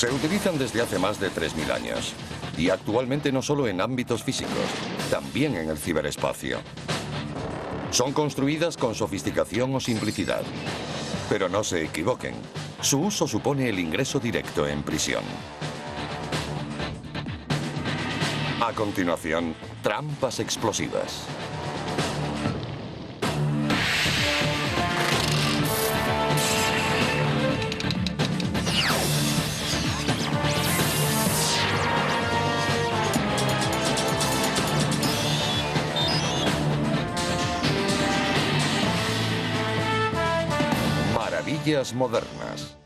Se utilizan desde hace más de 3000 años y actualmente no solo en ámbitos físicos, también en el ciberespacio. Son construidas con sofisticación o simplicidad. Pero no se equivoquen, su uso supone el ingreso directo en prisión. A continuación, trampas explosivas. Maravillas modernas.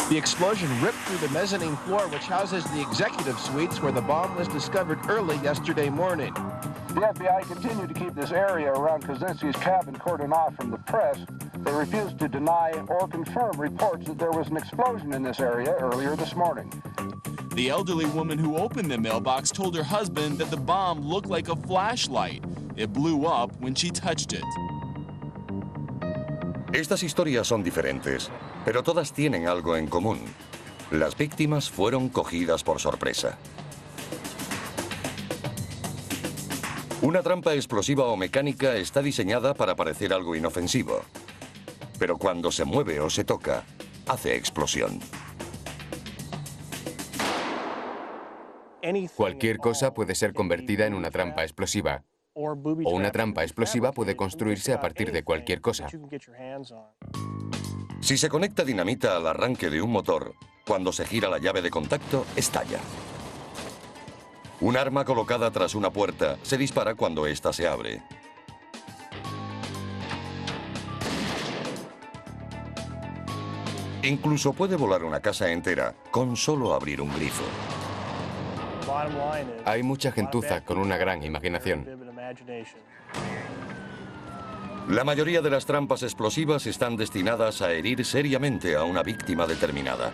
The explosion ripped through the mezzanine floor, which houses the executive suites where the bomb was discovered early yesterday morning. The FBI continued to keep this area around Kaczynski's cabin cordoned off from the press. They refused to deny or confirm reports that there was an explosion in this area earlier this morning. The elderly woman who opened the mailbox told her husband that the bomb looked like a flashlight. It blew up when she touched it. Estas historias son diferentes, pero todas tienen algo en común. Las víctimas fueron cogidas por sorpresa. Una trampa explosiva o mecánica está diseñada para parecer algo inofensivo, pero cuando se mueve o se toca, hace explosión. Cualquier cosa puede ser convertida en una trampa explosiva. O una trampa explosiva puede construirse a partir de cualquier cosa. Si se conecta dinamita al arranque de un motor, cuando se gira la llave de contacto, estalla. Un arma colocada tras una puerta se dispara cuando ésta se abre. Incluso puede volar una casa entera con solo abrir un grifo. Hay mucha gentuza con una gran imaginación. La mayoría de las trampas explosivas están destinadas a herir seriamente a una víctima determinada.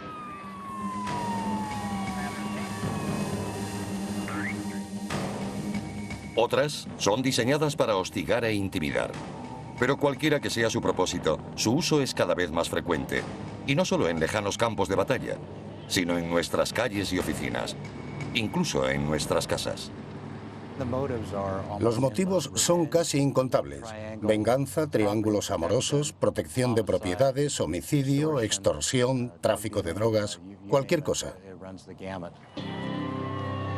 Otras son diseñadas para hostigar e intimidar. Pero cualquiera que sea su propósito, su uso es cada vez más frecuente. Y no solo en lejanos campos de batalla, sino en nuestras calles y oficinas, incluso en nuestras casas. Los motivos son casi incontables. Venganza, triángulos amorosos, protección de propiedades, homicidio, extorsión, tráfico de drogas, cualquier cosa.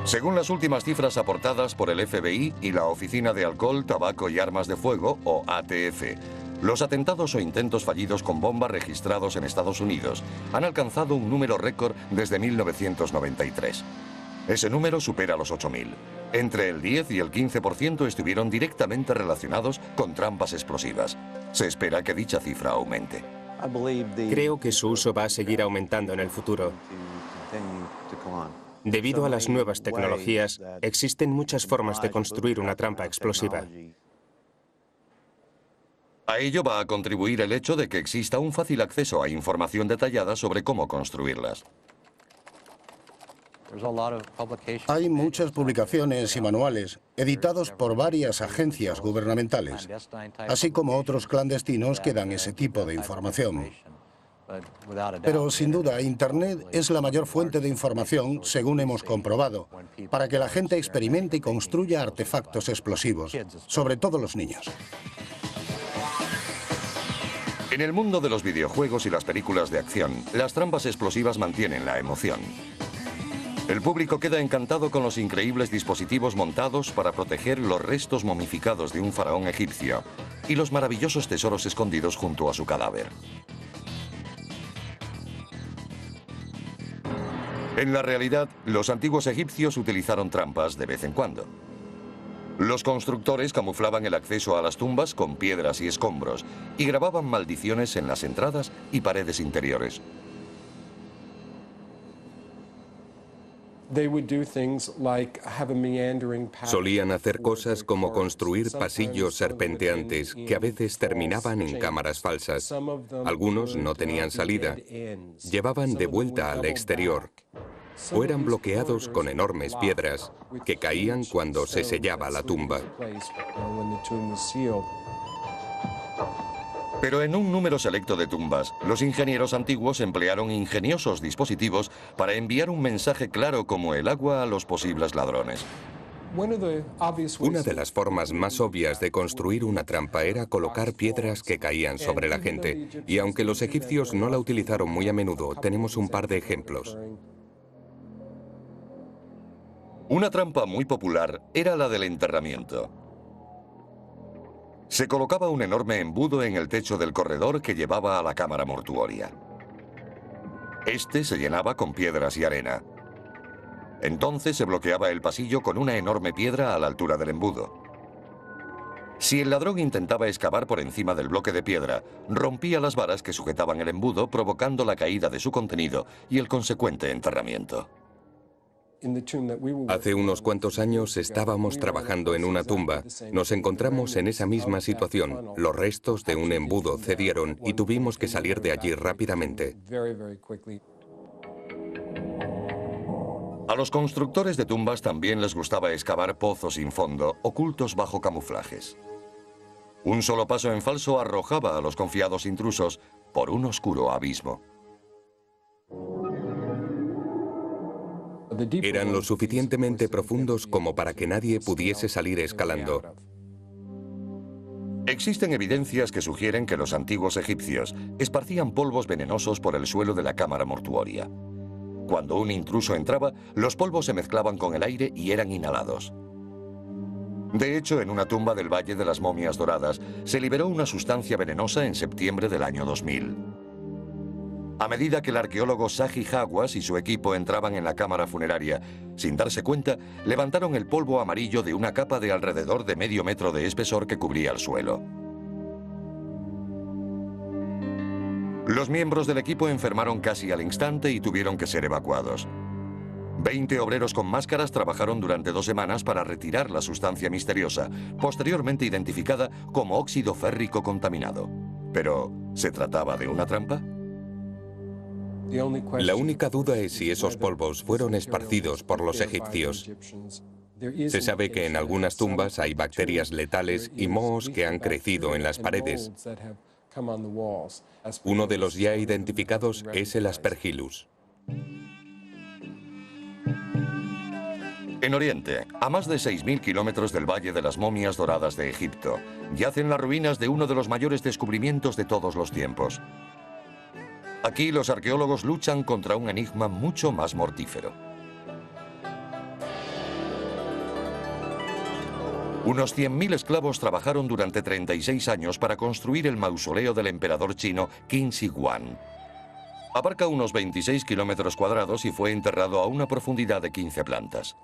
Según las últimas cifras aportadas por el FBI y la Oficina de Alcohol, Tabaco y Armas de Fuego, o ATF, los atentados o intentos fallidos con bombas registrados en Estados Unidos han alcanzado un número récord desde 1993. Ese número supera los 8000. Entre el 10 y el 15% estuvieron directamente relacionados con trampas explosivas. Se espera que dicha cifra aumente. Creo que su uso va a seguir aumentando en el futuro. Debido a las nuevas tecnologías, existen muchas formas de construir una trampa explosiva. A ello va a contribuir el hecho de que exista un fácil acceso a información detallada sobre cómo construirlas. Hay muchas publicaciones y manuales editados por varias agencias gubernamentales, así como otros clandestinos que dan ese tipo de información. Pero sin duda, Internet es la mayor fuente de información, según hemos comprobado, para que la gente experimente y construya artefactos explosivos, sobre todo los niños. En el mundo de los videojuegos y las películas de acción, las trampas explosivas mantienen la emoción. El público queda encantado con los increíbles dispositivos montados para proteger los restos momificados de un faraón egipcio y los maravillosos tesoros escondidos junto a su cadáver. En la realidad, los antiguos egipcios utilizaron trampas de vez en cuando. Los constructores camuflaban el acceso a las tumbas con piedras y escombros y grababan maldiciones en las entradas y paredes interiores. Solían hacer cosas como construir pasillos serpenteantes que a veces terminaban en cámaras falsas. Algunos no tenían salida. Llevaban de vuelta al exterior. O eran bloqueados con enormes piedras que caían cuando se sellaba la tumba. Pero en un número selecto de tumbas, los ingenieros antiguos emplearon ingeniosos dispositivos para enviar un mensaje claro como el agua a los posibles ladrones. Una de las formas más obvias de construir una trampa era colocar piedras que caían sobre la gente, y aunque los egipcios no la utilizaron muy a menudo, tenemos un par de ejemplos. Una trampa muy popular era la del enterramiento. Se colocaba un enorme embudo en el techo del corredor que llevaba a la cámara mortuoria. Este se llenaba con piedras y arena. Entonces se bloqueaba el pasillo con una enorme piedra a la altura del embudo. Si el ladrón intentaba excavar por encima del bloque de piedra, rompía las varas que sujetaban el embudo, provocando la caída de su contenido y el consecuente enterramiento. Hace unos cuantos años estábamos trabajando en una tumba. Nos encontramos en esa misma situación. Los restos de un embudo cedieron y tuvimos que salir de allí rápidamente. A los constructores de tumbas también les gustaba excavar pozos sin fondo, ocultos bajo camuflajes. Un solo paso en falso arrojaba a los confiados intrusos por un oscuro abismo. Eran lo suficientemente profundos como para que nadie pudiese salir escalando. Existen evidencias que sugieren que los antiguos egipcios esparcían polvos venenosos por el suelo de la cámara mortuoria. Cuando un intruso entraba, los polvos se mezclaban con el aire y eran inhalados. De hecho, en una tumba del Valle de las Momias Doradas, se liberó una sustancia venenosa en septiembre del año 2000. A medida que el arqueólogo Zahi Hawass y su equipo entraban en la cámara funeraria, sin darse cuenta, levantaron el polvo amarillo de una capa de alrededor de medio metro de espesor que cubría el suelo. Los miembros del equipo enfermaron casi al instante y tuvieron que ser evacuados. 20 obreros con máscaras trabajaron durante 2 semanas para retirar la sustancia misteriosa, posteriormente identificada como óxido férrico contaminado. Pero, ¿se trataba de una trampa? La única duda es si esos polvos fueron esparcidos por los egipcios. Se sabe que en algunas tumbas hay bacterias letales y mohos que han crecido en las paredes. Uno de los ya identificados es el Aspergillus. En Oriente, a más de 6.000 kilómetros del Valle de las Momias Doradas de Egipto, yacen las ruinas de uno de los mayores descubrimientos de todos los tiempos. Aquí los arqueólogos luchan contra un enigma mucho más mortífero. Unos 100.000 esclavos trabajaron durante 36 años para construir el mausoleo del emperador chino Qin Shi Huang. Abarca unos 26 kilómetros cuadrados y fue enterrado a una profundidad de 15 plantas.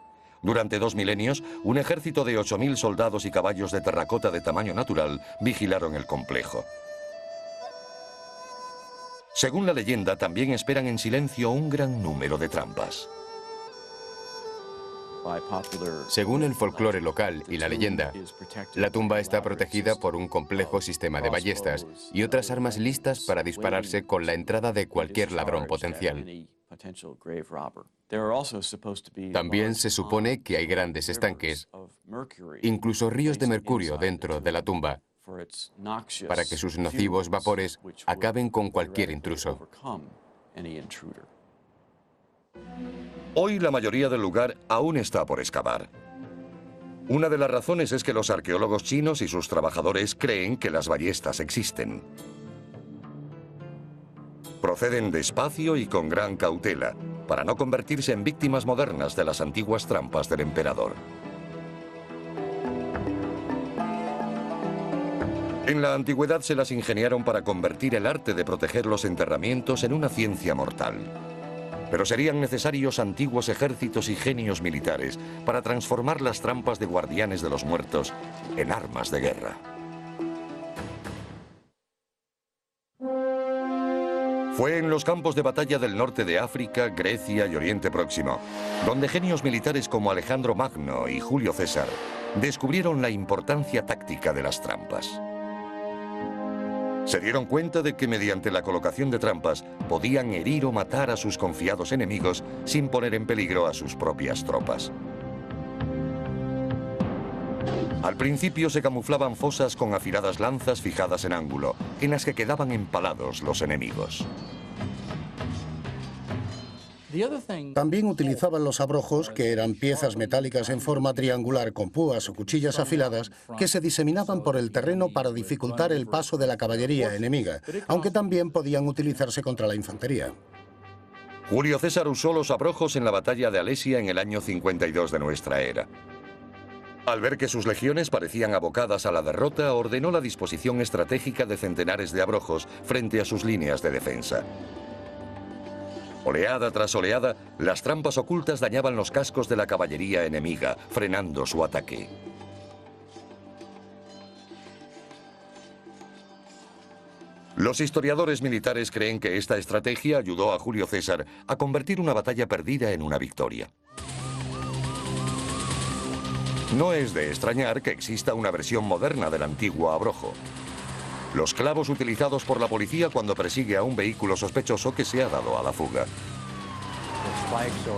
Durante 2 milenios, un ejército de 8.000 soldados y caballos de terracota de tamaño natural vigilaron el complejo. Según la leyenda, también esperan en silencio un gran número de trampas. Según el folclore local y la leyenda, la tumba está protegida por un complejo sistema de ballestas y otras armas listas para dispararse con la entrada de cualquier ladrón potencial. También se supone que hay grandes estanques, incluso ríos de mercurio dentro de la tumba, para que sus nocivos vapores acaben con cualquier intruso. Hoy la mayoría del lugar aún está por excavar. Una de las razones es que los arqueólogos chinos y sus trabajadores creen que las ballestas existen. Proceden despacio y con gran cautela, para no convertirse en víctimas modernas de las antiguas trampas del emperador. En la antigüedad se las ingeniaron para convertir el arte de proteger los enterramientos en una ciencia mortal. Pero serían necesarios antiguos ejércitos y genios militares para transformar las trampas de guardianes de los muertos en armas de guerra. Fue en los campos de batalla del norte de África, Grecia y Oriente Próximo, donde genios militares como Alejandro Magno y Julio César descubrieron la importancia táctica de las trampas. Se dieron cuenta de que mediante la colocación de trampas podían herir o matar a sus confiados enemigos sin poner en peligro a sus propias tropas. Al principio se camuflaban fosas con afiladas lanzas fijadas en ángulo, en las que quedaban empalados los enemigos. También utilizaban los abrojos, que eran piezas metálicas en forma triangular con púas o cuchillas afiladas, que se diseminaban por el terreno para dificultar el paso de la caballería enemiga, aunque también podían utilizarse contra la infantería. Julio César usó los abrojos en la batalla de Alesia en el año 52 de nuestra era. Al ver que sus legiones parecían abocadas a la derrota, ordenó la disposición estratégica de centenares de abrojos frente a sus líneas de defensa. Oleada tras oleada, las trampas ocultas dañaban los cascos de la caballería enemiga, frenando su ataque. Los historiadores militares creen que esta estrategia ayudó a Julio César a convertir una batalla perdida en una victoria. No es de extrañar que exista una versión moderna del antiguo abrojo. Los clavos utilizados por la policía cuando persigue a un vehículo sospechoso que se ha dado a la fuga.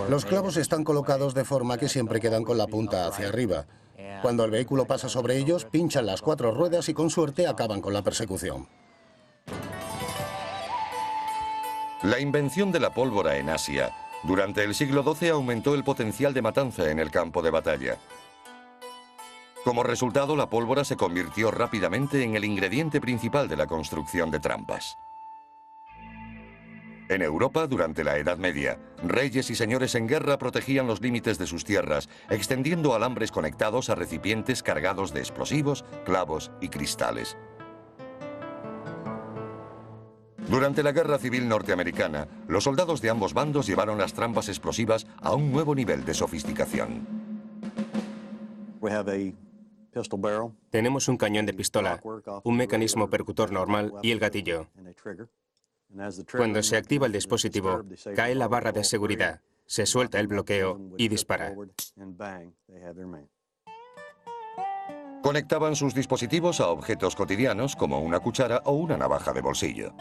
Los clavos están colocados de forma que siempre quedan con la punta hacia arriba. Cuando el vehículo pasa sobre ellos, pinchan las 4 ruedas y con suerte acaban con la persecución. La invención de la pólvora en Asia durante el siglo XII aumentó el potencial de matanza en el campo de batalla. Como resultado, la pólvora se convirtió rápidamente en el ingrediente principal de la construcción de trampas. En Europa, durante la Edad Media, reyes y señores en guerra protegían los límites de sus tierras, extendiendo alambres conectados a recipientes cargados de explosivos, clavos y cristales. Durante la Guerra Civil Norteamericana, los soldados de ambos bandos llevaron las trampas explosivas a un nuevo nivel de sofisticación. Tenemos un cañón de pistola, un mecanismo percutor normal y el gatillo. Cuando se activa el dispositivo, cae la barra de seguridad, se suelta el bloqueo y dispara. Conectaban sus dispositivos a objetos cotidianos como una cuchara o una navaja de bolsillo.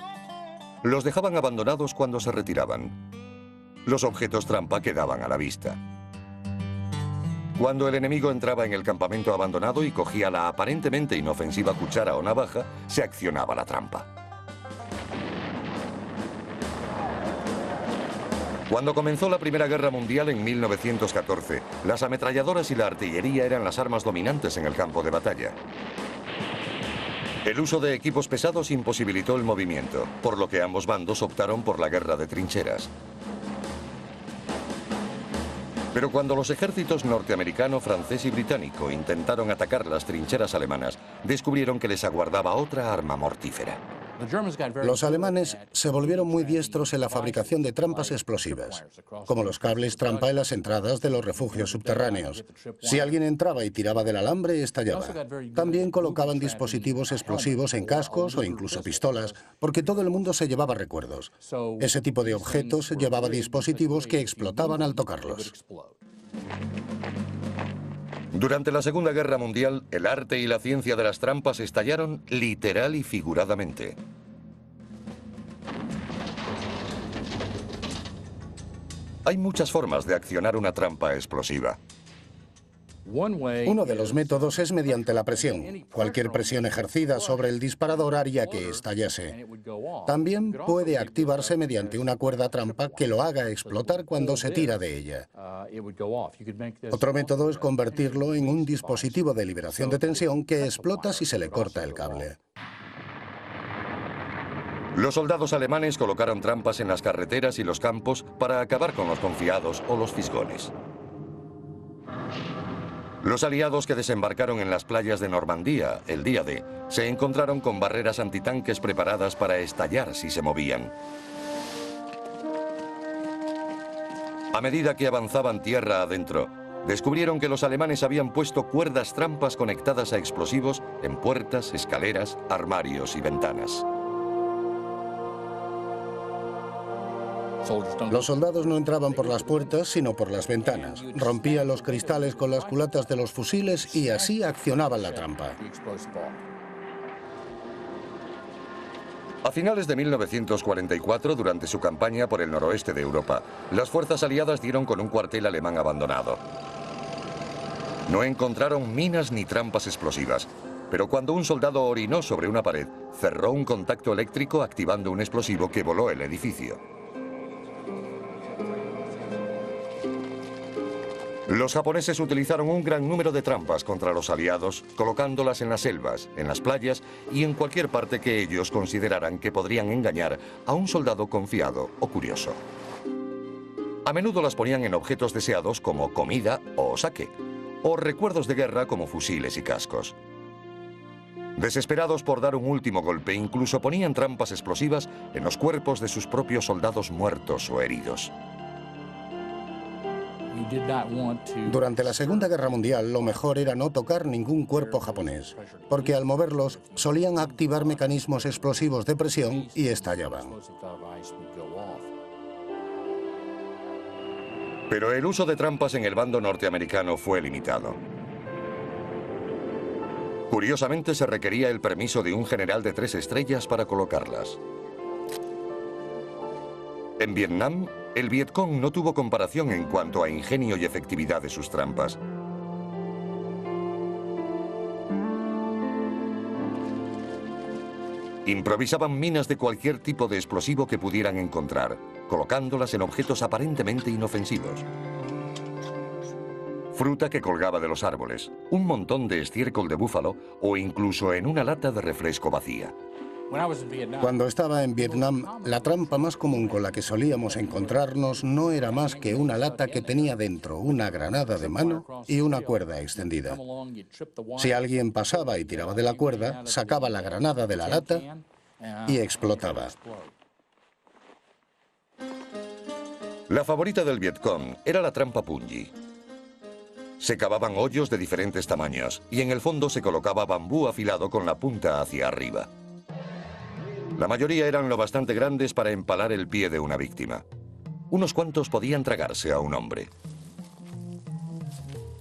Los dejaban abandonados cuando se retiraban. Los objetos trampa quedaban a la vista. Cuando el enemigo entraba en el campamento abandonado y cogía la aparentemente inofensiva cuchara o navaja, se accionaba la trampa. Cuando comenzó la Primera Guerra Mundial en 1914, las ametralladoras y la artillería eran las armas dominantes en el campo de batalla. El uso de equipos pesados imposibilitó el movimiento, por lo que ambos bandos optaron por la guerra de trincheras. Pero cuando los ejércitos norteamericano, francés y británico intentaron atacar las trincheras alemanas, descubrieron que les aguardaba otra arma mortífera. Los alemanes se volvieron muy diestros en la fabricación de trampas explosivas, como los cables trampa en las entradas de los refugios subterráneos. Si alguien entraba y tiraba del alambre, estallaba. También colocaban dispositivos explosivos en cascos o incluso pistolas, porque todo el mundo se llevaba recuerdos. Ese tipo de objetos llevaba dispositivos que explotaban al tocarlos. Durante la Segunda Guerra Mundial, el arte y la ciencia de las trampas estallaron literal y figuradamente. Hay muchas formas de accionar una trampa explosiva. Uno de los métodos es mediante la presión. Cualquier presión ejercida sobre el disparador haría que estallase. También puede activarse mediante una cuerda trampa que lo haga explotar cuando se tira de ella. Otro método es convertirlo en un dispositivo de liberación de tensión que explota si se le corta el cable. Los soldados alemanes colocaron trampas en las carreteras y los campos para acabar con los confiados o los fisgones. Los aliados que desembarcaron en las playas de Normandía el día D se encontraron con barreras antitanques preparadas para estallar si se movían. A medida que avanzaban tierra adentro, descubrieron que los alemanes habían puesto cuerdas trampas conectadas a explosivos en puertas, escaleras, armarios y ventanas. Los soldados no entraban por las puertas, sino por las ventanas. Rompían los cristales con las culatas de los fusiles y así accionaban la trampa. A finales de 1944, durante su campaña por el noroeste de Europa, las fuerzas aliadas dieron con un cuartel alemán abandonado. No encontraron minas ni trampas explosivas, pero cuando un soldado orinó sobre una pared, cerró un contacto eléctrico activando un explosivo que voló el edificio. Los japoneses utilizaron un gran número de trampas contra los aliados, colocándolas en las selvas, en las playas y en cualquier parte que ellos consideraran que podrían engañar a un soldado confiado o curioso. A menudo las ponían en objetos deseados como comida o sake, o recuerdos de guerra como fusiles y cascos. Desesperados por dar un último golpe, incluso ponían trampas explosivas en los cuerpos de sus propios soldados muertos o heridos. Durante la Segunda Guerra Mundial, lo mejor era no tocar ningún cuerpo japonés, porque al moverlos solían activar mecanismos explosivos de presión y estallaban. Pero el uso de trampas en el bando norteamericano fue limitado. Curiosamente, se requería el permiso de un general de 3 estrellas para colocarlas. En Vietnam, el Vietcong no tuvo comparación en cuanto a ingenio y efectividad de sus trampas. Improvisaban minas de cualquier tipo de explosivo que pudieran encontrar, colocándolas en objetos aparentemente inofensivos. Fruta que colgaba de los árboles, un montón de estiércol de búfalo o incluso en una lata de refresco vacía. Cuando estaba en Vietnam, la trampa más común con la que solíamos encontrarnos no era más que una lata que tenía dentro una granada de mano y una cuerda extendida. Si alguien pasaba y tiraba de la cuerda, sacaba la granada de la lata y explotaba. La favorita del Vietcong era la trampa punji. Se cavaban hoyos de diferentes tamaños y en el fondo se colocaba bambú afilado con la punta hacia arriba. La mayoría eran lo bastante grandes para empalar el pie de una víctima. Unos cuantos podían tragarse a un hombre.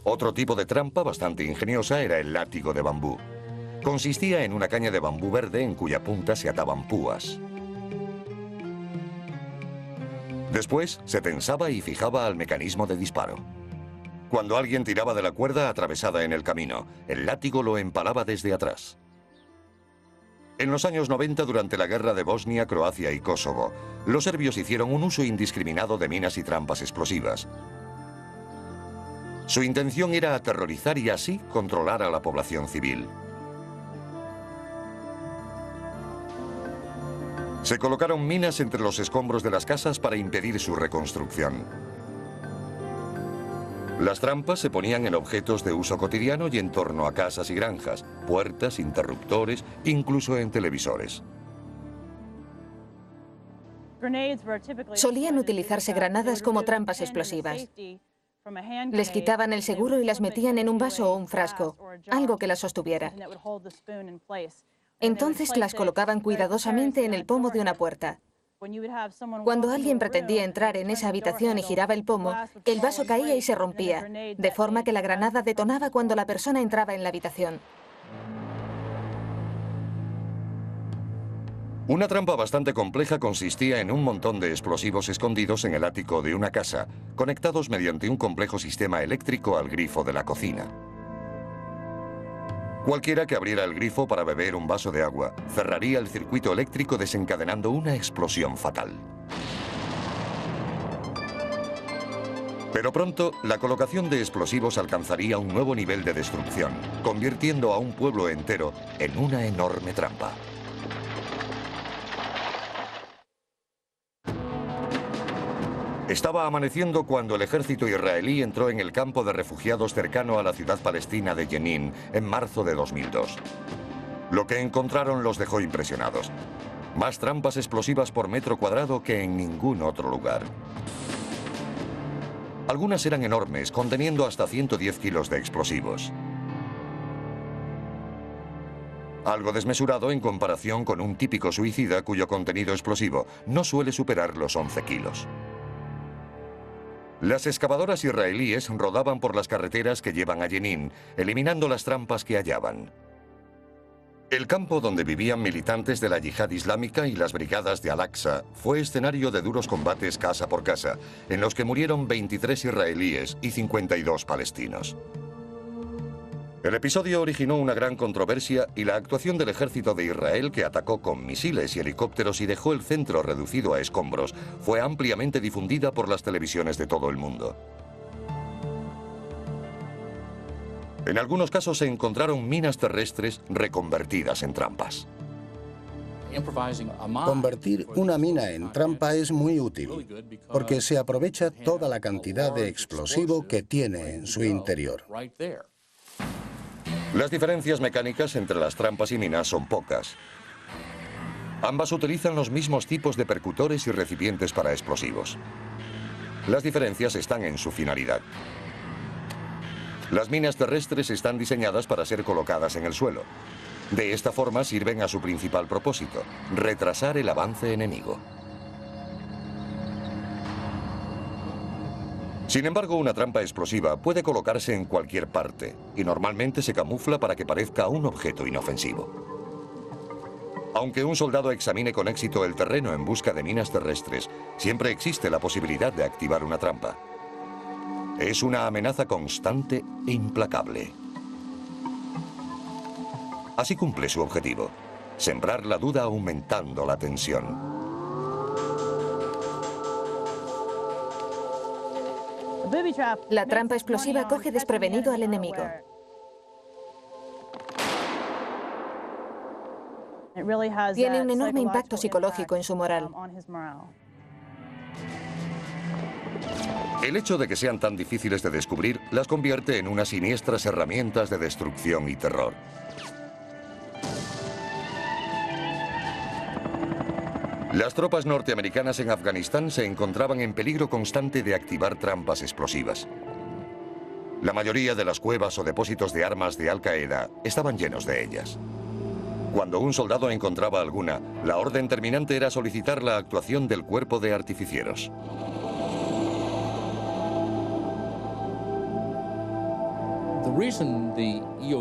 Otro tipo de trampa bastante ingeniosa era el látigo de bambú. Consistía en una caña de bambú verde en cuya punta se ataban púas. Después se tensaba y fijaba al mecanismo de disparo. Cuando alguien tiraba de la cuerda atravesada en el camino, el látigo lo empalaba desde atrás. En los años 90, durante la guerra de Bosnia, Croacia y Kosovo, los serbios hicieron un uso indiscriminado de minas y trampas explosivas. Su intención era aterrorizar y así controlar a la población civil. Se colocaron minas entre los escombros de las casas para impedir su reconstrucción. Las trampas se ponían en objetos de uso cotidiano y en torno a casas y granjas, puertas, interruptores, incluso en televisores. Solían utilizarse granadas como trampas explosivas. Les quitaban el seguro y las metían en un vaso o un frasco, algo que las sostuviera. Entonces las colocaban cuidadosamente en el pomo de una puerta. Cuando alguien pretendía entrar en esa habitación y giraba el pomo, el vaso caía y se rompía, de forma que la granada detonaba cuando la persona entraba en la habitación. Una trampa bastante compleja consistía en un montón de explosivos escondidos en el ático de una casa, conectados mediante un complejo sistema eléctrico al grifo de la cocina. Cualquiera que abriera el grifo para beber un vaso de agua cerraría el circuito eléctrico desencadenando una explosión fatal. Pero pronto, la colocación de explosivos alcanzaría un nuevo nivel de destrucción, convirtiendo a un pueblo entero en una enorme trampa. Estaba amaneciendo cuando el ejército israelí entró en el campo de refugiados cercano a la ciudad palestina de Jenin en marzo de 2002. Lo que encontraron los dejó impresionados. Más trampas explosivas por metro cuadrado que en ningún otro lugar. Algunas eran enormes, conteniendo hasta 110 kilos de explosivos. Algo desmesurado en comparación con un típico suicida cuyo contenido explosivo no suele superar los 11 kilos. Las excavadoras israelíes rodaban por las carreteras que llevan a Jenin, eliminando las trampas que hallaban. El campo donde vivían militantes de la Yihad Islámica y las brigadas de Al-Aqsa fue escenario de duros combates casa por casa, en los que murieron 23 israelíes y 52 palestinos. El episodio originó una gran controversia y la actuación del ejército de Israel, que atacó con misiles y helicópteros y dejó el centro reducido a escombros, fue ampliamente difundida por las televisiones de todo el mundo. En algunos casos se encontraron minas terrestres reconvertidas en trampas. Convertir una mina en trampa es muy útil, porque se aprovecha toda la cantidad de explosivo que tiene en su interior. Las diferencias mecánicas entre las trampas y minas son pocas. Ambas utilizan los mismos tipos de percutores y recipientes para explosivos. Las diferencias están en su finalidad. Las minas terrestres están diseñadas para ser colocadas en el suelo. De esta forma sirven a su principal propósito: retrasar el avance enemigo. Sin embargo, una trampa explosiva puede colocarse en cualquier parte y normalmente se camufla para que parezca un objeto inofensivo. Aunque un soldado examine con éxito el terreno en busca de minas terrestres, siempre existe la posibilidad de activar una trampa. Es una amenaza constante e implacable. Así cumple su objetivo: sembrar la duda aumentando la tensión. La trampa explosiva coge desprevenido al enemigo. Tiene un enorme impacto psicológico en su moral. El hecho de que sean tan difíciles de descubrir las convierte en unas siniestras herramientas de destrucción y terror. Las tropas norteamericanas en Afganistán se encontraban en peligro constante de activar trampas explosivas. La mayoría de las cuevas o depósitos de armas de Al-Qaeda estaban llenos de ellas. Cuando un soldado encontraba alguna, la orden terminante era solicitar la actuación del cuerpo de artificieros.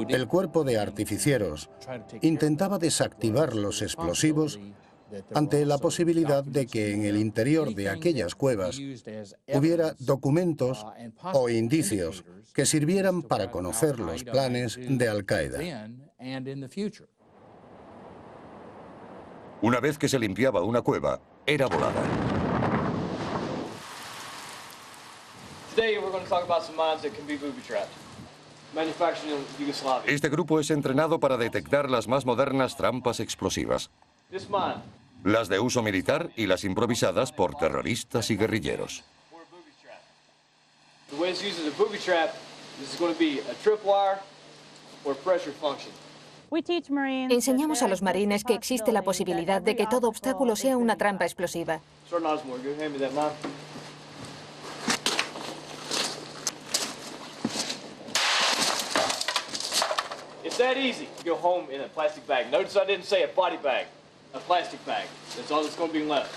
El cuerpo de artificieros intentaba desactivar los explosivos ante la posibilidad de que en el interior de aquellas cuevas hubiera documentos o indicios que sirvieran para conocer los planes de Al-Qaeda. Una vez que se limpiaba una cueva, era volada. Este grupo es entrenado para detectar las más modernas trampas explosivas. Las de uso militar y las improvisadas por terroristas y guerrilleros. Enseñamos a los marines que existe la posibilidad de que todo obstáculo sea una trampa explosiva. It's that easy. Go home in a plastic bag. Notice I didn't say a body bag. A plastic bag. That's all that's going to be left.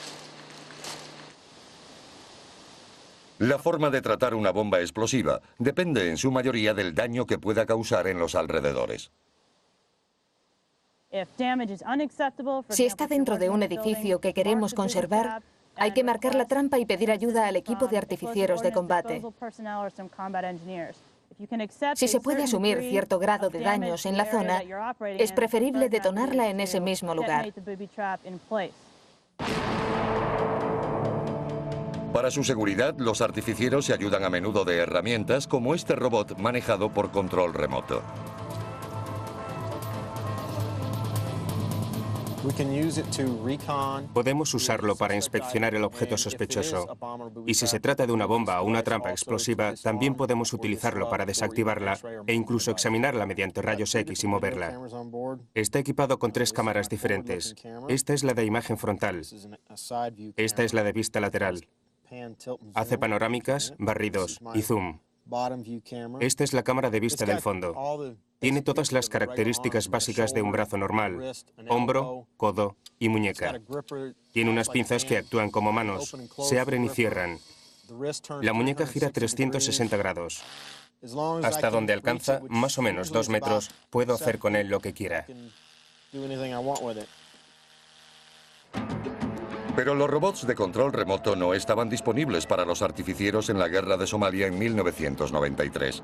La forma de tratar una bomba explosiva depende en su mayoría del daño que pueda causar en los alrededores. Si está dentro de un edificio que queremos conservar, hay que marcar la trampa y pedir ayuda al equipo de artificieros de combate. Si se puede asumir cierto grado de daños en la zona, es preferible detonarla en ese mismo lugar. Para su seguridad, los artificieros se ayudan a menudo de herramientas como este robot manejado por control remoto. Podemos usarlo para inspeccionar el objeto sospechoso. Y si se trata de una bomba o una trampa explosiva, también podemos utilizarlo para desactivarla e incluso examinarla mediante rayos X y moverla. Está equipado con 3 cámaras diferentes. Esta es la de imagen frontal. Esta es la de vista lateral. Hace panorámicas, barridos y zoom. Esta es la cámara de vista del fondo. Tiene todas las características básicas de un brazo normal: hombro, codo y muñeca. Tiene unas pinzas que actúan como manos, se abren y cierran. La muñeca gira 360 grados. Hasta donde alcanza, más o menos 2 metros, puedo hacer con él lo que quiera. Pero los robots de control remoto no estaban disponibles para los artificieros en la guerra de Somalia en 1993.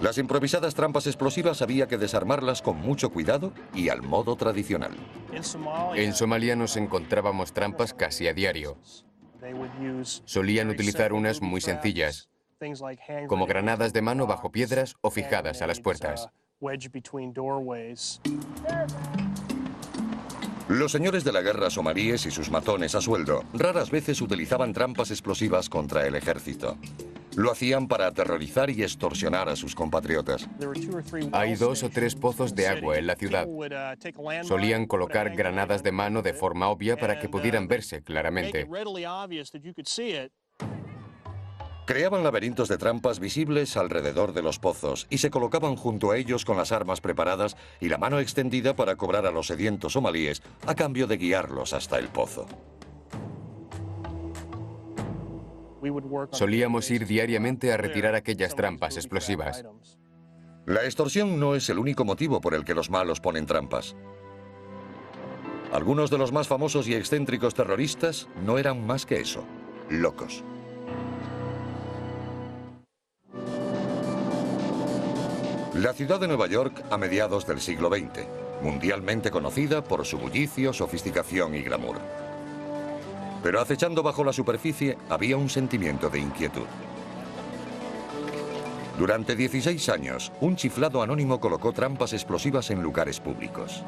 Las improvisadas trampas explosivas había que desarmarlas con mucho cuidado y al modo tradicional. En Somalia nos encontrábamos trampas casi a diario. Solían utilizar unas muy sencillas, como granadas de mano bajo piedras o fijadas a las puertas. Los señores de la guerra somalíes y sus matones a sueldo raras veces utilizaban trampas explosivas contra el ejército. Lo hacían para aterrorizar y extorsionar a sus compatriotas. Hay 2 o 3 pozos de agua en la ciudad. Solían colocar granadas de mano de forma obvia para que pudieran verse claramente. Creaban laberintos de trampas visibles alrededor de los pozos y se colocaban junto a ellos con las armas preparadas y la mano extendida para cobrar a los sedientos somalíes a cambio de guiarlos hasta el pozo. Solíamos ir diariamente a retirar aquellas trampas explosivas. La extorsión no es el único motivo por el que los malos ponen trampas. Algunos de los más famosos y excéntricos terroristas no eran más que eso, locos. La ciudad de Nueva York a mediados del siglo XX, mundialmente conocida por su bullicio, sofisticación y glamour. Pero acechando bajo la superficie había un sentimiento de inquietud. Durante 16 años, un chiflado anónimo colocó trampas explosivas en lugares públicos.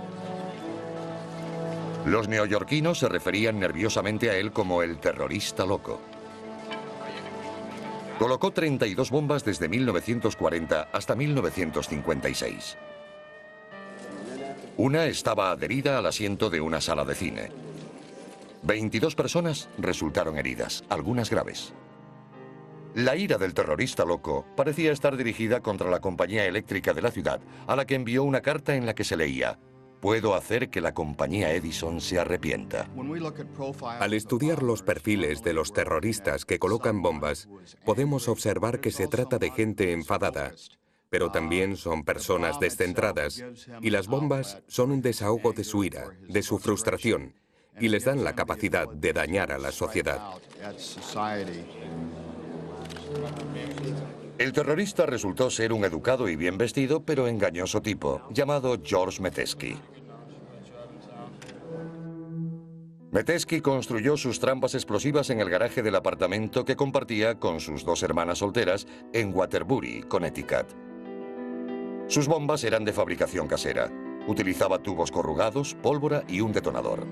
Los neoyorquinos se referían nerviosamente a él como el terrorista loco. Colocó 32 bombas desde 1940 hasta 1956. Una estaba adherida al asiento de una sala de cine. 22 personas resultaron heridas, algunas graves. La ira del terrorista loco parecía estar dirigida contra la compañía eléctrica de la ciudad, a la que envió una carta en la que se leía: «Puedo hacer que la compañía Edison se arrepienta». Al estudiar los perfiles de los terroristas que colocan bombas, podemos observar que se trata de gente enfadada, pero también son personas descentradas, y las bombas son un desahogo de su ira, de su frustración, y les dan la capacidad de dañar a la sociedad. El terrorista resultó ser un educado y bien vestido, pero engañoso tipo, llamado George Metesky. Metesky construyó sus trampas explosivas en el garaje del apartamento que compartía con sus 2 hermanas solteras en Waterbury, Connecticut. Sus bombas eran de fabricación casera. Utilizaba tubos corrugados, pólvora y un detonador.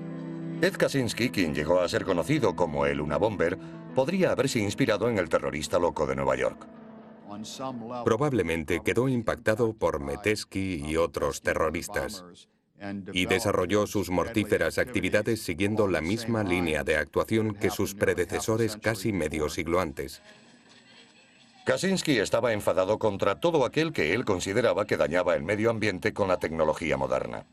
Ed Kaczynski, quien llegó a ser conocido como el Unabomber, podría haberse inspirado en el terrorista loco de Nueva York. Probablemente quedó impactado por Metesky y otros terroristas, y desarrolló sus mortíferas actividades siguiendo la misma línea de actuación que sus predecesores casi medio siglo antes. Kaczynski estaba enfadado contra todo aquel que él consideraba que dañaba el medio ambiente con la tecnología moderna.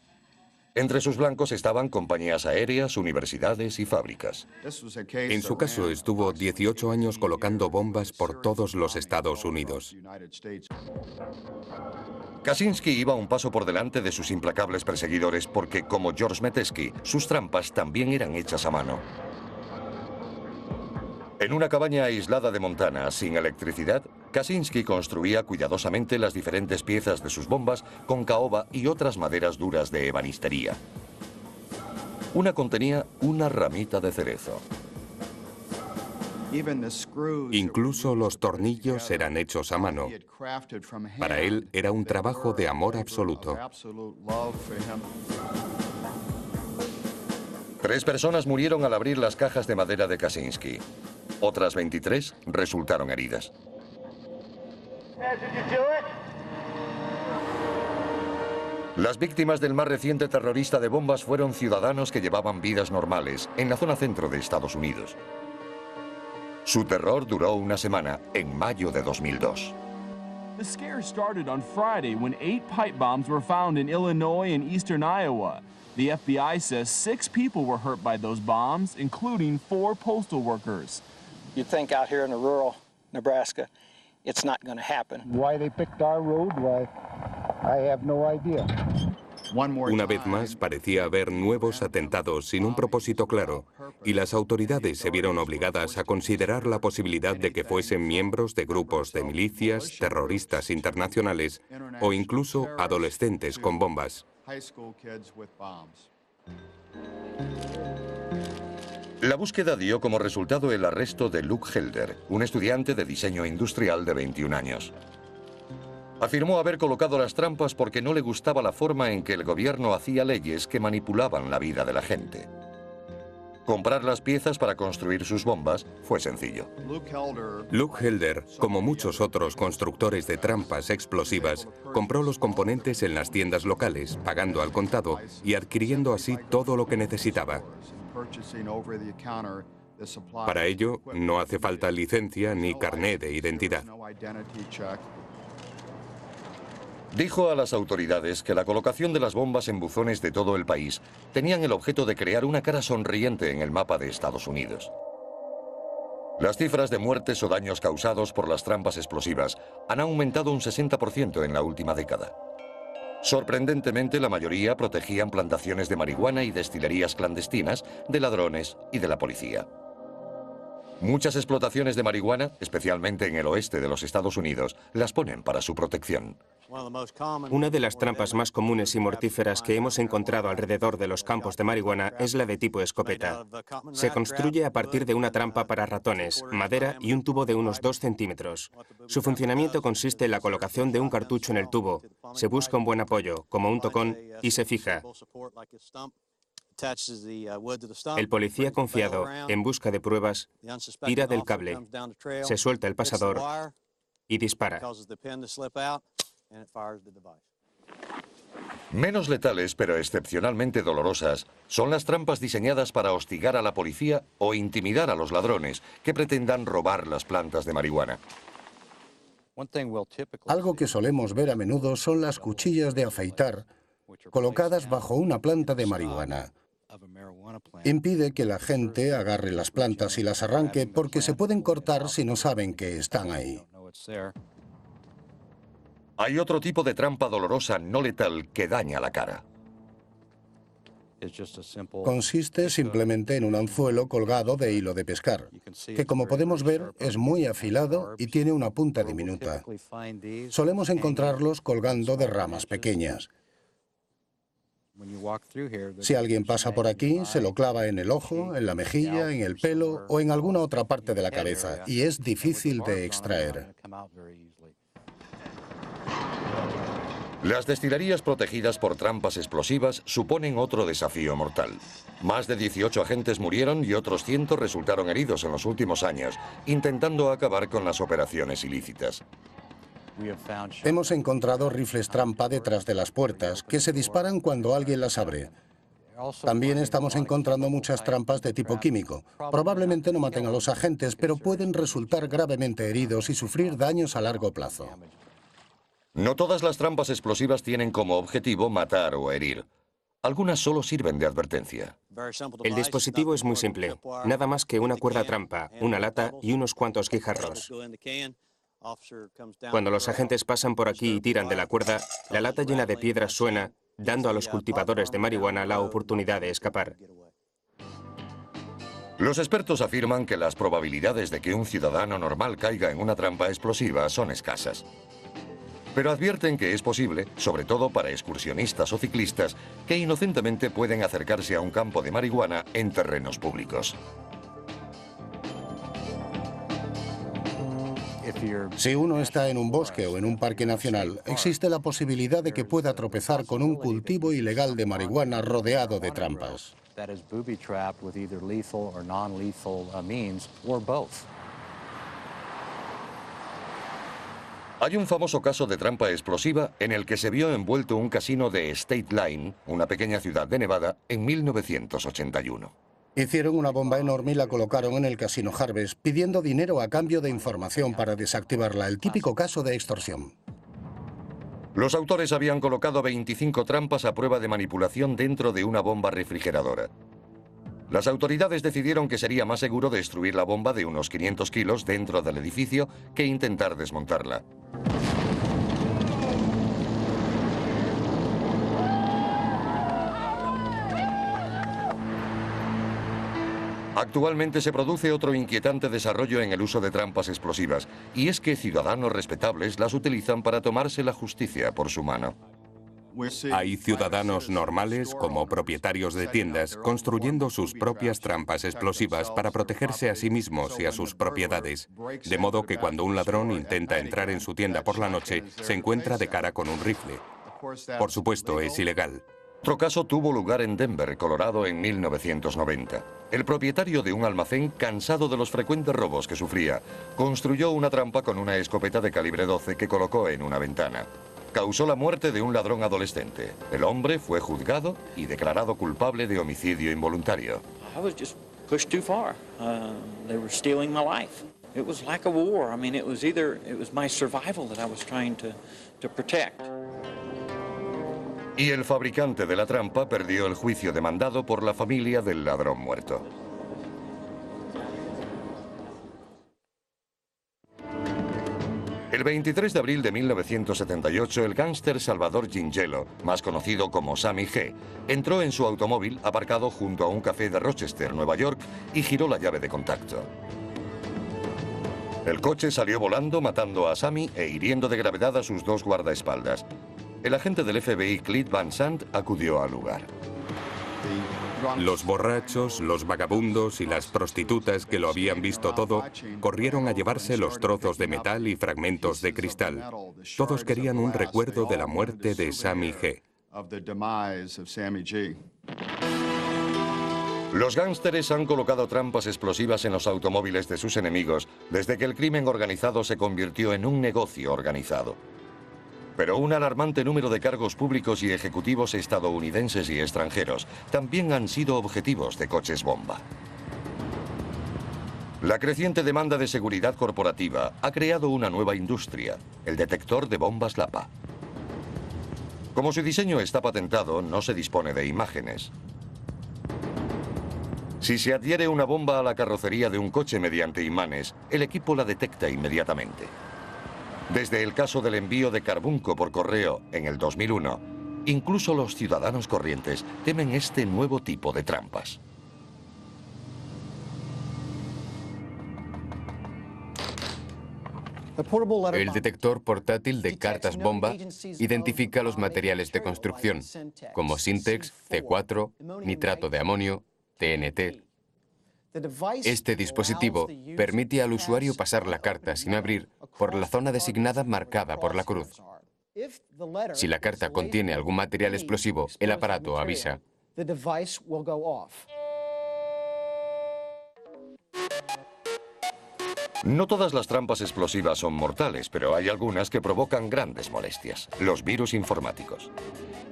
Entre sus blancos estaban compañías aéreas, universidades y fábricas. En su caso, estuvo 18 años colocando bombas por todos los Estados Unidos. Kaczynski iba un paso por delante de sus implacables perseguidores porque, como George Metesky, sus trampas también eran hechas a mano. En una cabaña aislada de Montana, sin electricidad, Kaczynski construía cuidadosamente las diferentes piezas de sus bombas con caoba y otras maderas duras de ebanistería. Una contenía una ramita de cerezo. Incluso los tornillos eran hechos a mano. Para él era un trabajo de amor absoluto. 3 personas murieron al abrir las cajas de madera de Kaczynski. Otras 23 resultaron heridas. Las víctimas del más reciente terrorista de bombas fueron ciudadanos que llevaban vidas normales en la zona centro de Estados Unidos. Su terror duró una semana en mayo de 2002. The scare started on Friday when 8 pipe bombs were found in Illinois and eastern Iowa. The FBI says 6 people were hurt by those bombs, including 4 postal workers. You'd think out here in the rural Nebraska, it's not going to happen. Why they picked our road, why, I have no idea. Una vez más, parecía haber nuevos atentados sin un propósito claro, y las autoridades se vieron obligadas a considerar la posibilidad de que fuesen miembros de grupos de milicias, terroristas internacionales o incluso adolescentes con bombas. La búsqueda dio como resultado el arresto de Luke Helder, un estudiante de diseño industrial de 21 años. Afirmó haber colocado las trampas porque no le gustaba la forma en que el gobierno hacía leyes que manipulaban la vida de la gente. Comprar las piezas para construir sus bombas fue sencillo. Luke Helder, como muchos otros constructores de trampas explosivas, compró los componentes en las tiendas locales, pagando al contado y adquiriendo así todo lo que necesitaba. Para ello, no hace falta licencia ni carné de identidad. Dijo a las autoridades que la colocación de las bombas en buzones de todo el país tenían el objeto de crear una cara sonriente en el mapa de Estados Unidos. Las cifras de muertes o daños causados por las trampas explosivas han aumentado un 60% en la última década. Sorprendentemente, la mayoría protegían plantaciones de marihuana y destilerías clandestinas de ladrones y de la policía. Muchas explotaciones de marihuana, especialmente en el oeste de los Estados Unidos, las ponen para su protección. Una de las trampas más comunes y mortíferas que hemos encontrado alrededor de los campos de marihuana es la de tipo escopeta. Se construye a partir de una trampa para ratones, madera y un tubo de unos 2 centímetros. Su funcionamiento consiste en la colocación de un cartucho en el tubo. Se busca un buen apoyo, como un tocón, y se fija. El policía confiado, en busca de pruebas, tira del cable, se suelta el pasador y dispara. Menos letales, pero excepcionalmente dolorosas, son las trampas diseñadas para hostigar a la policía o intimidar a los ladrones que pretendan robar las plantas de marihuana. Algo que solemos ver a menudo son las cuchillas de afeitar colocadas bajo una planta de marihuana. Impide que la gente agarre las plantas y las arranque porque se pueden cortar si no saben que están ahí. Hay otro tipo de trampa dolorosa no letal que daña la cara. Consiste simplemente en un anzuelo colgado de hilo de pescar, que como podemos ver es muy afilado y tiene una punta diminuta. Solemos encontrarlos colgando de ramas pequeñas. Si alguien pasa por aquí, se lo clava en el ojo, en la mejilla, en el pelo o en alguna otra parte de la cabeza, y es difícil de extraer. Las destilerías protegidas por trampas explosivas suponen otro desafío mortal. Más de 18 agentes murieron y otros 100 resultaron heridos en los últimos años, intentando acabar con las operaciones ilícitas. Hemos encontrado rifles trampa detrás de las puertas, que se disparan cuando alguien las abre. También estamos encontrando muchas trampas de tipo químico. Probablemente no maten a los agentes, pero pueden resultar gravemente heridos y sufrir daños a largo plazo. No todas las trampas explosivas tienen como objetivo matar o herir. Algunas solo sirven de advertencia. El dispositivo es muy simple, nada más que una cuerda trampa, una lata y unos cuantos guijarros. Cuando los agentes pasan por aquí y tiran de la cuerda, la lata llena de piedras suena, dando a los cultivadores de marihuana la oportunidad de escapar. Los expertos afirman que las probabilidades de que un ciudadano normal caiga en una trampa explosiva son escasas. Pero advierten que es posible, sobre todo para excursionistas o ciclistas, que inocentemente pueden acercarse a un campo de marihuana en terrenos públicos. Si uno está en un bosque o en un parque nacional, existe la posibilidad de que pueda tropezar con un cultivo ilegal de marihuana rodeado de trampas. Hay un famoso caso de trampa explosiva en el que se vio envuelto un casino de State Line, una pequeña ciudad de Nevada, en 1981. Hicieron una bomba enorme y la colocaron en el casino Harvest, pidiendo dinero a cambio de información para desactivarla, el típico caso de extorsión. Los autores habían colocado 25 trampas a prueba de manipulación dentro de una bomba refrigeradora. Las autoridades decidieron que sería más seguro destruir la bomba de unos 500 kilos dentro del edificio que intentar desmontarla. Actualmente se produce otro inquietante desarrollo en el uso de trampas explosivas, y es que ciudadanos respetables las utilizan para tomarse la justicia por su mano. Hay ciudadanos normales, como propietarios de tiendas, construyendo sus propias trampas explosivas para protegerse a sí mismos y a sus propiedades. De modo que cuando un ladrón intenta entrar en su tienda por la noche, se encuentra de cara con un rifle. Por supuesto, es ilegal. Otro caso tuvo lugar en Denver, Colorado, en 1990. El propietario de un almacén, cansado de los frecuentes robos que sufría, construyó una trampa con una escopeta de calibre 12 que colocó en una ventana. Causó la muerte de un ladrón adolescente. El hombre fue juzgado y declarado culpable de homicidio involuntario. I was just pushed too far. They were stealing my life. It was like a war. I mean, it was my survival that I was trying to protect. Y el fabricante de la trampa perdió el juicio demandado por la familia del ladrón muerto. El 23 de abril de 1978, el gángster Salvador Gingelo, más conocido como Sammy G, entró en su automóvil aparcado junto a un café de Rochester, Nueva York, y giró la llave de contacto. El coche salió volando, matando a Sammy e hiriendo de gravedad a sus dos guardaespaldas. El agente del FBI, Clyde Van Sant, acudió al lugar. Los borrachos, los vagabundos y las prostitutas que lo habían visto todo corrieron a llevarse los trozos de metal y fragmentos de cristal. Todos querían un recuerdo de la muerte de Sammy G. Los gángsteres han colocado trampas explosivas en los automóviles de sus enemigos desde que el crimen organizado se convirtió en un negocio organizado. Pero un alarmante número de cargos públicos y ejecutivos estadounidenses y extranjeros también han sido objetivos de coches bomba. La creciente demanda de seguridad corporativa ha creado una nueva industria, el detector de bombas Lapa. Como su diseño está patentado, no se dispone de imágenes. Si se adhiere una bomba a la carrocería de un coche mediante imanes, el equipo la detecta inmediatamente. Desde el caso del envío de carbunco por correo en el 2001, incluso los ciudadanos corrientes temen este nuevo tipo de trampas. El detector portátil de cartas bomba identifica los materiales de construcción, como Sintex, C4, nitrato de amonio, TNT. Este dispositivo permite al usuario pasar la carta sin abrir por la zona designada marcada por la cruz. Si la carta contiene algún material explosivo, el aparato avisa. No todas las trampas explosivas son mortales, pero hay algunas que provocan grandes molestias. Los virus informáticos.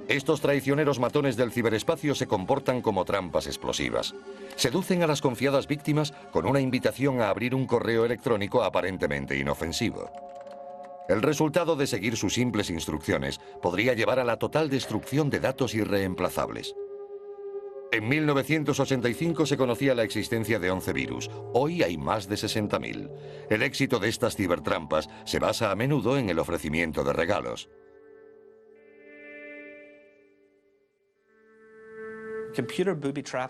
Estos traicioneros matones del ciberespacio se comportan como trampas explosivas. Seducen a las confiadas víctimas con una invitación a abrir un correo electrónico aparentemente inofensivo. El resultado de seguir sus simples instrucciones podría llevar a la total destrucción de datos irreemplazables. En 1985 se conocía la existencia de 11 virus. Hoy hay más de 60.000. El éxito de estas cibertrampas se basa a menudo en el ofrecimiento de regalos.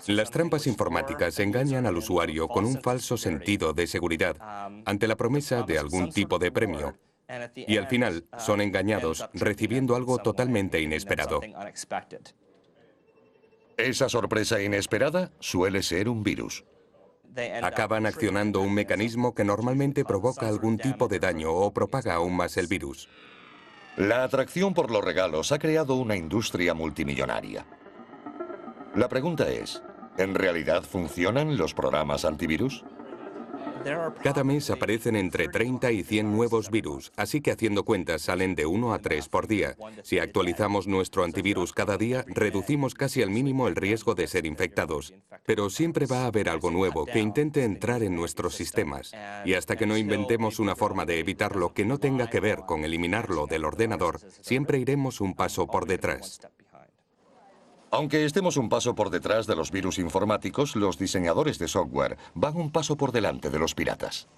Las trampas informáticas engañan al usuario con un falso sentido de seguridad ante la promesa de algún tipo de premio. Y al final son engañados recibiendo algo totalmente inesperado. Esa sorpresa inesperada suele ser un virus. Acaban accionando un mecanismo que normalmente provoca algún tipo de daño o propaga aún más el virus. La atracción por los regalos ha creado una industria multimillonaria. La pregunta es, ¿en realidad funcionan los programas antivirus? Cada mes aparecen entre 30 y 100 nuevos virus, así que haciendo cuentas salen de 1 a 3 por día. Si actualizamos nuestro antivirus cada día, reducimos casi al mínimo el riesgo de ser infectados. Pero siempre va a haber algo nuevo que intente entrar en nuestros sistemas. Y hasta que no inventemos una forma de evitarlo que no tenga que ver con eliminarlo del ordenador, siempre iremos un paso por detrás. Aunque estemos un paso por detrás de los virus informáticos, los diseñadores de software van un paso por delante de los piratas.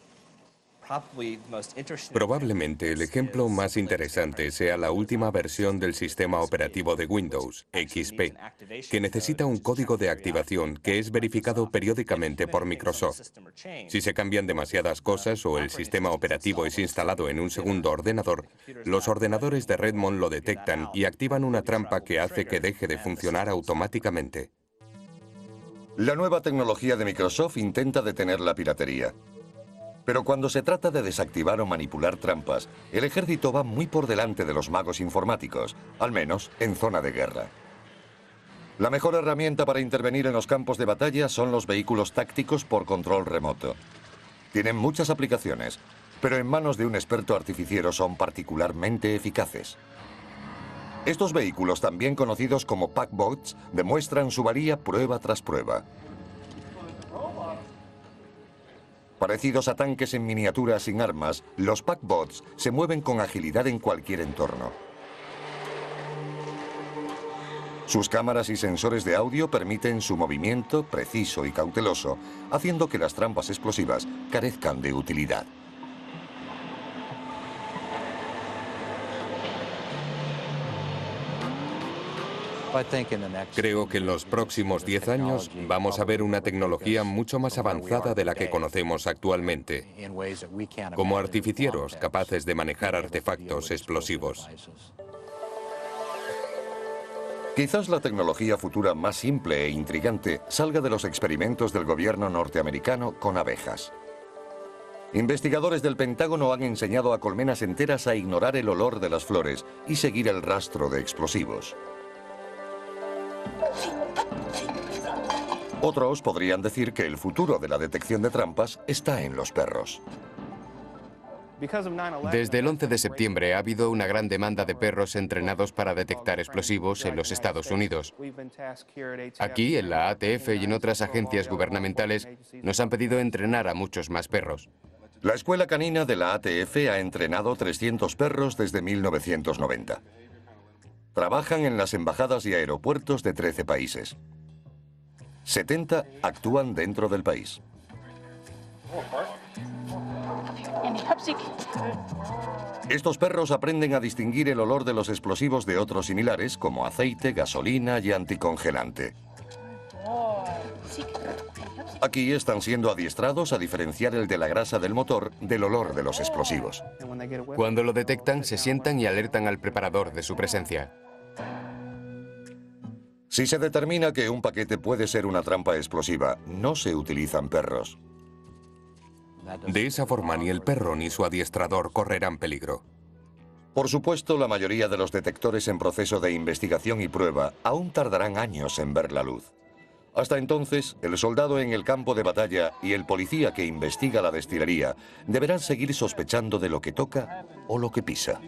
Probablemente el ejemplo más interesante sea la última versión del sistema operativo de Windows, XP, que necesita un código de activación que es verificado periódicamente por Microsoft. Si se cambian demasiadas cosas o el sistema operativo es instalado en un segundo ordenador, los ordenadores de Redmond lo detectan y activan una trampa que hace que deje de funcionar automáticamente. La nueva tecnología de Microsoft intenta detener la piratería. Pero cuando se trata de desactivar o manipular trampas, el ejército va muy por delante de los magos informáticos, al menos en zona de guerra. La mejor herramienta para intervenir en los campos de batalla son los vehículos tácticos por control remoto. Tienen muchas aplicaciones, pero en manos de un experto artificiero son particularmente eficaces. Estos vehículos, también conocidos como Packbots, demuestran su valía prueba tras prueba. Parecidos a tanques en miniatura sin armas, los Packbots se mueven con agilidad en cualquier entorno. Sus cámaras y sensores de audio permiten su movimiento preciso y cauteloso, haciendo que las trampas explosivas carezcan de utilidad. Creo que en los próximos 10 años vamos a ver una tecnología mucho más avanzada de la que conocemos actualmente, como artificieros capaces de manejar artefactos explosivos. Quizás la tecnología futura más simple e intrigante salga de los experimentos del gobierno norteamericano con abejas. Investigadores del Pentágono han enseñado a colmenas enteras a ignorar el olor de las flores y seguir el rastro de explosivos. Otros podrían decir que el futuro de la detección de trampas está en los perros. Desde el 11 de septiembre ha habido una gran demanda de perros entrenados para detectar explosivos en los Estados Unidos. Aquí, en la ATF y en otras agencias gubernamentales, nos han pedido entrenar a muchos más perros. La escuela canina de la ATF ha entrenado 300 perros desde 1990. Trabajan en las embajadas y aeropuertos de 13 países. 70 actúan dentro del país. Estos perros aprenden a distinguir el olor de los explosivos de otros similares, como aceite, gasolina y anticongelante. Aquí están siendo adiestrados a diferenciar el de la grasa del motor del olor de los explosivos. Cuando lo detectan, se sientan y alertan al preparador de su presencia. Si se determina que un paquete puede ser una trampa explosiva, no se utilizan perros. De esa forma, ni el perro ni su adiestrador correrán peligro. Por supuesto, la mayoría de los detectores en proceso de investigación y prueba aún tardarán años en ver la luz. Hasta entonces, el soldado en el campo de batalla y el policía que investiga la destilería deberán seguir sospechando de lo que toca o lo que pisa.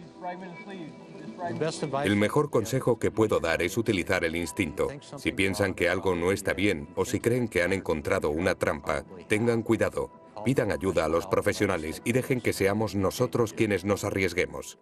El mejor consejo que puedo dar es utilizar el instinto. Si piensan que algo no está bien o si creen que han encontrado una trampa, tengan cuidado, pidan ayuda a los profesionales y dejen que seamos nosotros quienes nos arriesguemos.